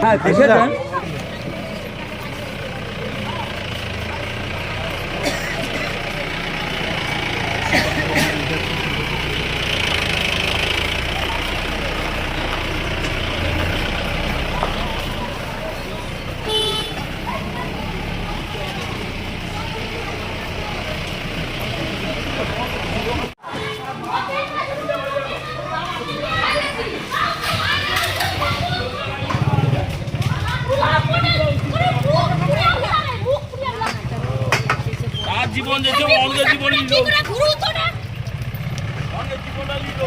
হ্যাঁ দেখেছেন জীবন যেতে অঙ্গের জীবন নিল অঙ্গের জীবনটা নিল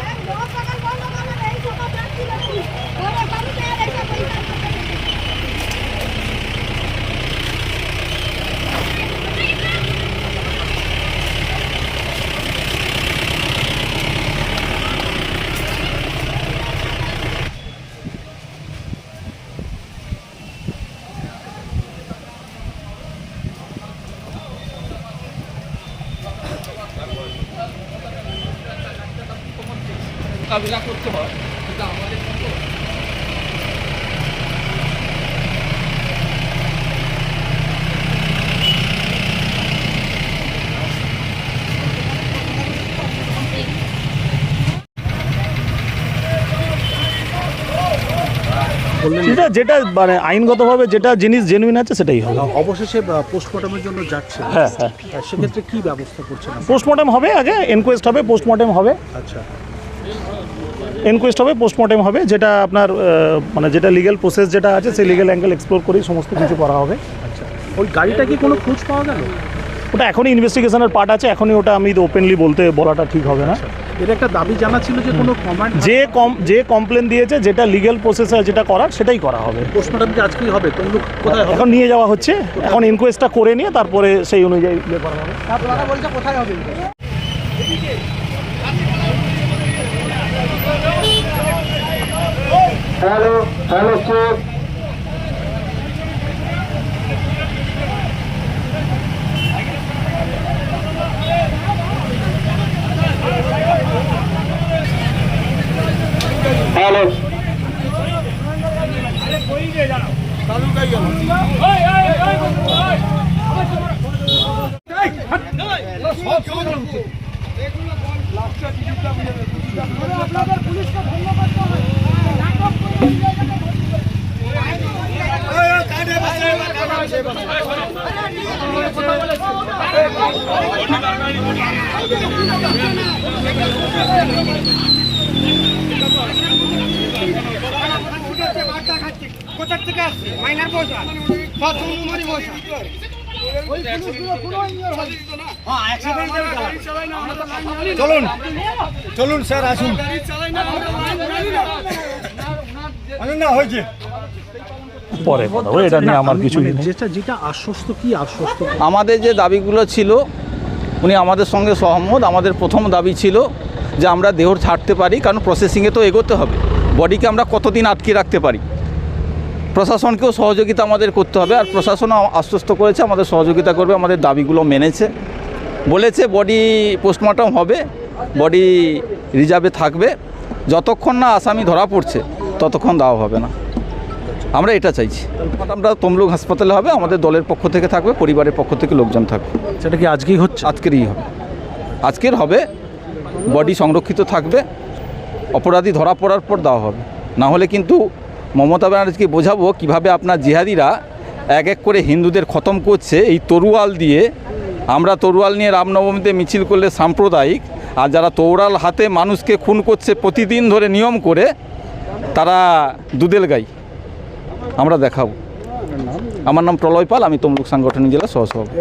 মোকাবিলা করতে হয় সেটা আমাদের সেটা যেটা মানে আইনগতভাবে যেটা জিনিস জেনুইন আছে সেটাই হবে। অবশেষে পোস্টমর্টমের জন্য যাচ্ছে, হ্যাঁ হ্যাঁ, সেক্ষেত্রে কি ব্যবস্থা করছেন? পোস্টমর্টেম হবে, আগে এনকোয়েস্ট হবে, পোস্টমর্টেম হবে, আচ্ছা, এনকোয়েস্ট হবে, পোস্টমর্টেম হবে, যেটা আপনার মানে যেটা লিগ্যাল প্রসেস যেটা আছে সেই লিগ্যাল অ্যাঙ্গেল এক্সপ্লোর করেই সমস্ত কিছু করা হবে। আচ্ছা, ওই গাড়িটা কি কোনো খোঁজ পাওয়া গেল? ওটা এখনই ইনভেস্টিগেশনের পার্ট আছে, এখনই ওটা আমি ওপেনলি বলাটা ঠিক হবে না। এর একটা দাবি জানা ছিল যে কোনো কমান্ড যে কমপ্লেন দিয়েছে, যেটা লিগ্যাল প্রসেসে যেটা করার সেটাই করা হবে। পোস্টমর্টম কি আজকেই হবে? তমলুক কোথায় হবে? এখন নিয়ে যাওয়া হচ্ছে, এখন ইনকোয়েস্টটা করে নিয়ে তারপরে সেই অনুযায়ী করা হবে। আপনারা বলছে কোথায় হবে? হ্যালো হ্যালো স্যার, হ্যালো কোথা থেকে আসছে? মাইনার পয়সা নম্বরই পয়সা চলুন চলুন স্যার, আসুন। না হয়েছে পরে কথা হবে, এটা নিয়ে আমার কিছু যেটা আশ্বস্ত, কি আশ্বস্ত? আমাদের যে দাবিগুলো ছিল উনি আমাদের সঙ্গে সহমত। আমাদের প্রথম দাবি ছিল যে আমরা দেহ ছাড়তে পারি, কারণ প্রসেসিংয়ে তো এগোতে হবে। বডিকে আমরা কতদিন আটকে রাখতে পারি, প্রশাসনকেও সহযোগিতা আমাদের করতে হবে। আর প্রশাসনও আশ্বস্ত করেছে আমাদের সহযোগিতা করবে, আমাদের দাবিগুলো মেনেছে, বলেছে বডি পোস্টমর্টম হবে, বডি রিজার্ভে থাকবে, যতক্ষণ না আসামি ধরা পড়ছে ততক্ষণ দেওয়া হবে না। আমরা এটা চাইছি। আমরা তমলুক হাসপাতালে হবে, আমাদের দলের পক্ষ থেকে থাকবে, পরিবারের পক্ষ থেকে লোকজন থাকবে। সেটা কি আজকেই হচ্ছে? আজকেরই হবে, আজকের হবে। বডি সংরক্ষিত থাকবে, অপরাধী ধরা পড়ার পর দেওয়া হবে। না হলে কিন্তু মমতা ব্যানার্জিকে বোঝাবো কীভাবে আপনার জিহাদিরা এক এক করে হিন্দুদের খতম করছে এই তরোয়াল দিয়ে। আমরা তরোয়াল নিয়ে রামনবমীতে মিছিল করলে সাম্প্রদায়িক, আর যারা তরোয়াল হাতে মানুষকে খুন করছে প্রতিদিন ধরে নিয়ম করে, তারা দুধেল গাই। আমরা দেখাবো। আমার নাম প্রলয় পাল, আমি তমলুক সাংগঠনিক জেলা সহসভাপতি।